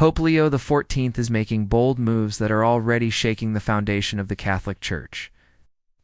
Pope Leo XIV is making bold moves that are already shaking the foundation of the Catholic Church.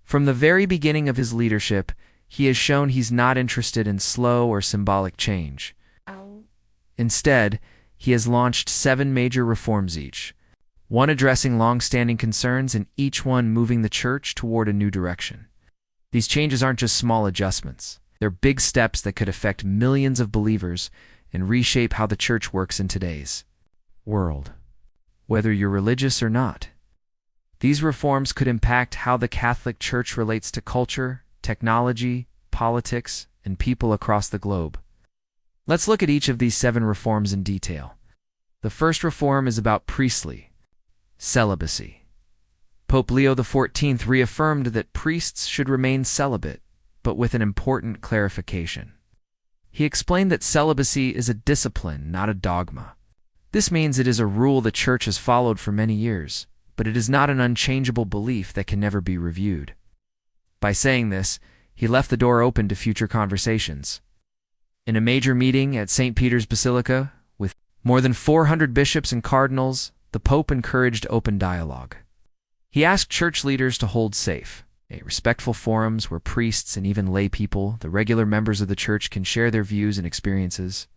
From the very beginning of his leadership, he has shown he's not interested in slow or symbolic change. Instead, he has launched 7 major reforms each, one addressing long-standing concerns and each one moving the Church toward a new direction. These changes aren't just small adjustments. They're big steps that could affect millions of believers and reshape how the Church works in today's world. Whether you're religious or not, these reforms could impact how the Catholic Church relates to culture, technology, politics, and people across the globe. Let's look at each of these 7 reforms in detail. The first reform is about priestly celibacy. Pope Leo XIV reaffirmed that priests should remain celibate, but with an important clarification. He explained that celibacy is a discipline, not a dogma. This means it is a rule the Church has followed for many years, but it is not an unchangeable belief that can never be reviewed. By saying this, he left the door open to future conversations. In a major meeting at St. Peter's Basilica, with more than 400 bishops and cardinals, the Pope encouraged open dialogue. He asked church leaders to hold safe, respectful forums where priests and even lay people, the regular members of the Church, can share their views and experiences.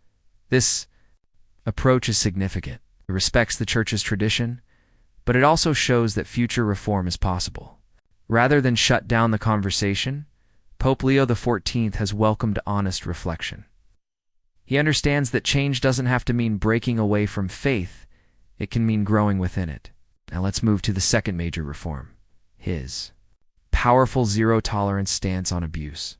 This approach is significant. It respects the Church's tradition, but it also shows that future reform is possible. Rather than shut down the conversation, Pope Leo XIV has welcomed honest reflection. He understands that change doesn't have to mean breaking away from faith. It can mean growing within it. Now let's move to the second major reform, his powerful zero-tolerance stance on abuse.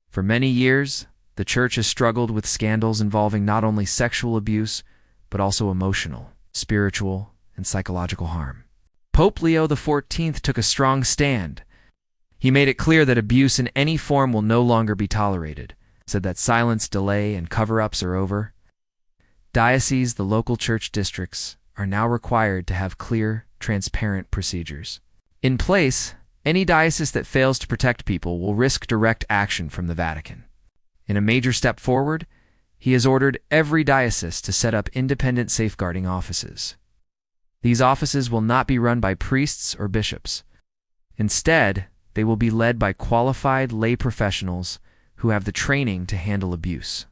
For many years, the Church has struggled with scandals involving not only sexual abuse, but also emotional, spiritual, and psychological harm. Pope Leo XIV took a strong stand. He made it clear that abuse in any form will no longer be tolerated, said that silence, delay, and cover-ups are over. Dioceses, the local church districts, are now required to have clear, transparent procedures in place. Any diocese that fails to protect people will risk direct action from the Vatican. In a major step forward, he has ordered every diocese to set up independent safeguarding offices. These offices will not be run by priests or bishops. Instead, they will be led by qualified lay professionals who have the training to handle abuse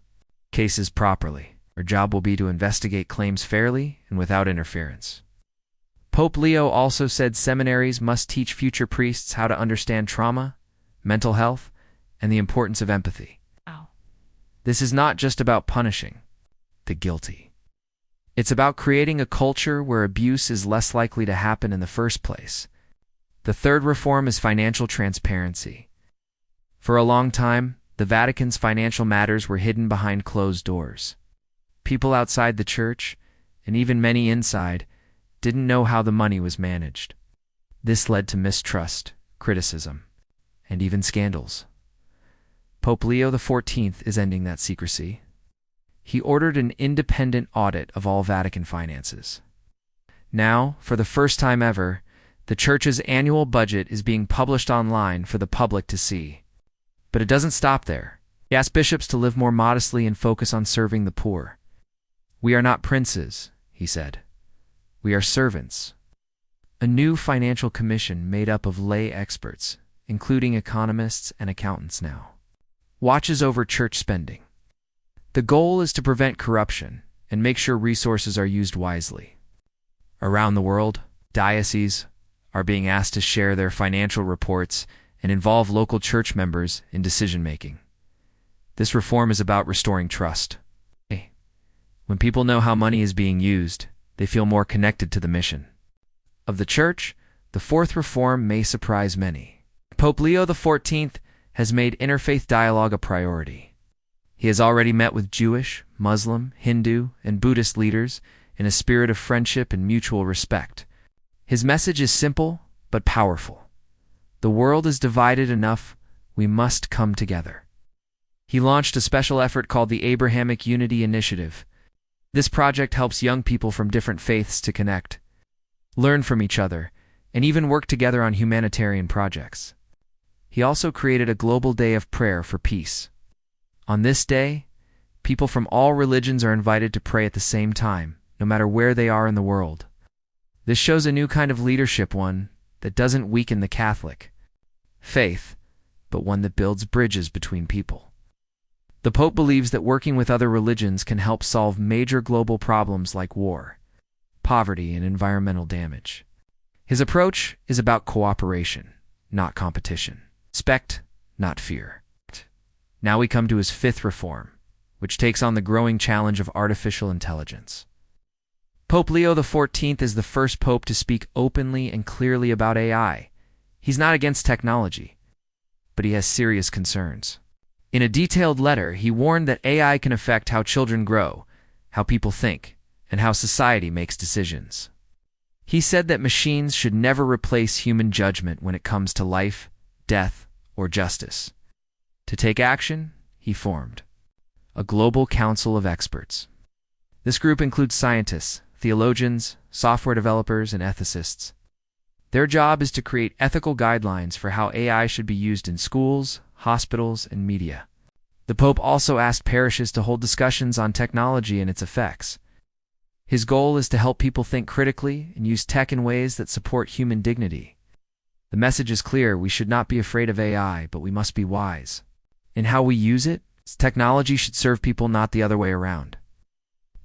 cases properly. Their job will be to investigate claims fairly and without interference. Pope Leo also said seminaries must teach future priests how to understand trauma, mental health, and the importance of empathy. This is not just about punishing the guilty. It's about creating a culture where abuse is less likely to happen in the first place. The third reform is financial transparency. For a long time, the Vatican's financial matters were hidden behind closed doors. People outside the Church, and even many inside, didn't know how the money was managed. This led to mistrust, criticism, and even scandals. Pope Leo XIV is ending that secrecy. He ordered an independent audit of all Vatican finances. Now, for the first time ever, the Church's annual budget is being published online for the public to see. But it doesn't stop there. He asked bishops to live more modestly and focus on serving the poor. "We are not princes," he said. "We are servants." A new financial commission made up of lay experts, including economists and accountants now, watches over church spending. The goal is to prevent corruption and make sure resources are used wisely. Around the world, dioceses are being asked to share their financial reports and involve local church members in decision-making. This reform is about restoring trust. When people know how money is being used, they feel more connected to the mission of the Church. The fourth reform may surprise many. Pope Leo XIV has made interfaith dialogue a priority. He has already met with Jewish, Muslim, Hindu, and Buddhist leaders in a spirit of friendship and mutual respect. His message is simple but powerful. The world is divided enough, we must come together. He launched a special effort called the Abrahamic Unity Initiative. This project helps young people from different faiths to connect, learn from each other, and even work together on humanitarian projects. He also created a global day of prayer for peace. On this day, people from all religions are invited to pray at the same time, no matter where they are in the world. This shows a new kind of leadership, one that doesn't weaken the Catholic faith, but one that builds bridges between people. The Pope believes that working with other religions can help solve major global problems like war, poverty, and environmental damage. His approach is about cooperation, not competition. Respect, not fear. Now we come to his fifth reform, which takes on the growing challenge of artificial intelligence. Pope Leo XIV is the first pope to speak openly and clearly about AI. He's not against technology, but he has serious concerns. In a detailed letter, he warned that AI can affect how children grow, how people think, and how society makes decisions. He said that machines should never replace human judgment when it comes to life, death, or justice. To take action, he formed a global council of experts. This group includes scientists, theologians, software developers, and ethicists. Their job is to create ethical guidelines for how AI should be used in schools, hospitals, and media. The Pope also asked parishes to hold discussions on technology and its effects. His goal is to help people think critically and use tech in ways that support human dignity. The message is clear: we should not be afraid of AI, but we must be wise. In how we use it, technology should serve people, not the other way around.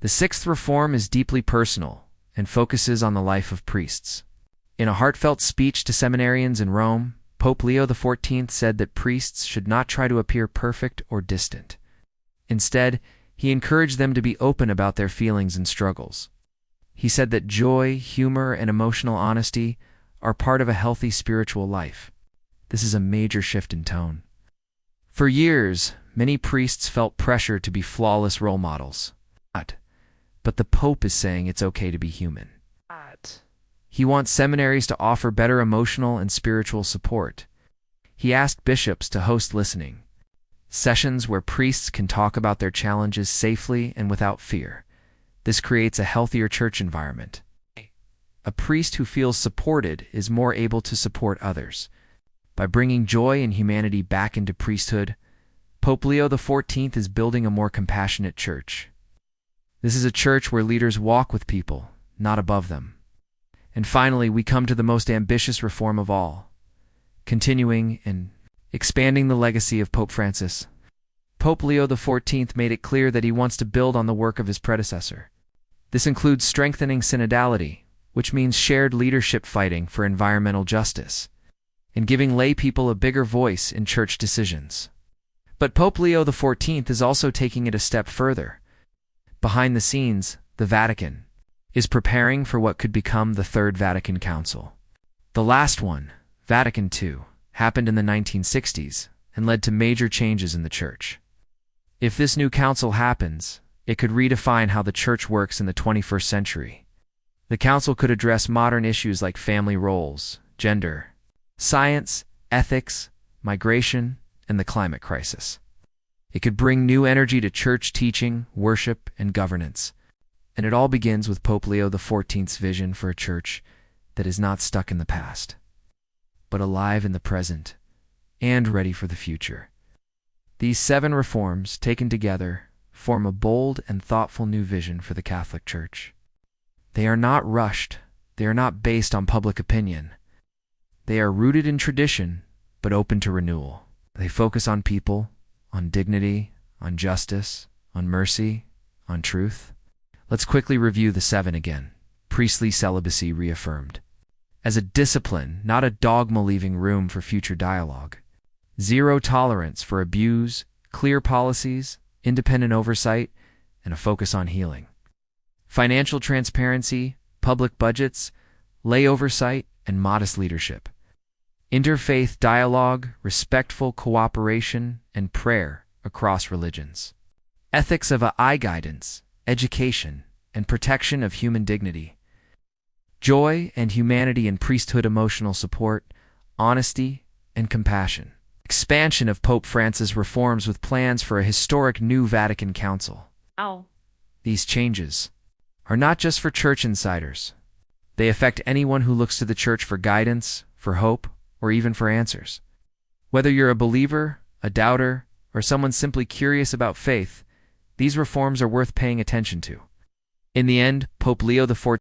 The sixth reform is deeply personal and focuses on the life of priests. In a heartfelt speech to seminarians in Rome, Pope Leo XIV said that priests should not try to appear perfect or distant. Instead, he encouraged them to be open about their feelings and struggles. He said that joy, humor, and emotional honesty are part of a healthy spiritual life. This is a major shift in tone. For years, many priests felt pressure to be flawless role models. But the Pope is saying it's okay to be human. He wants seminaries to offer better emotional and spiritual support. He asked bishops to host listening sessions where priests can talk about their challenges safely and without fear. This creates a healthier church environment. A priest who feels supported is more able to support others. By bringing joy and humanity back into priesthood, Pope Leo XIV is building a more compassionate church. This is a church where leaders walk with people, not above them. And finally, we come to the most ambitious reform of all, continuing and expanding the legacy of Pope Francis. Pope Leo XIV made it clear that he wants to build on the work of his predecessor. This includes strengthening synodality, which means shared leadership fighting for environmental justice, and giving lay people a bigger voice in church decisions. But Pope Leo XIV is also taking it a step further. Behind the scenes, the Vatican is preparing for what could become the Third Vatican Council. The last one, Vatican II, happened in the 1960s and led to major changes in the Church. If this new council happens, it could redefine how the Church works in the 21st century. The council could address modern issues like family roles, gender, science, ethics, migration, and the climate crisis. It could bring new energy to church teaching, worship, and governance. And it all begins with Pope Leo XIV's vision for a church that is not stuck in the past, but alive in the present and ready for the future. These 7 reforms, taken together, form a bold and thoughtful new vision for the Catholic Church. They are not rushed. They are not based on public opinion. They are rooted in tradition, but open to renewal. They focus on people, on dignity, on justice, on mercy, on truth. Let's quickly review the 7 again. Priestly celibacy reaffirmed as a discipline, not a dogma, leaving room for future dialogue. Zero tolerance for abuse, clear policies, independent oversight, and a focus on healing. Financial transparency, public budgets, lay oversight, and modest leadership. Interfaith dialogue, respectful cooperation, and prayer across religions. Ethics of AI guidance, education, and protection of human dignity. Joy and humanity in priesthood, emotional support, honesty, and compassion. Expansion of Pope Francis reforms with plans for a historic new Vatican Council. These changes are not just for church insiders. They affect anyone who looks to the church for guidance, for hope, or even for answers. Whether you're a believer, a doubter, or someone simply curious about faith, these reforms are worth paying attention to. In the end, Pope Leo XIV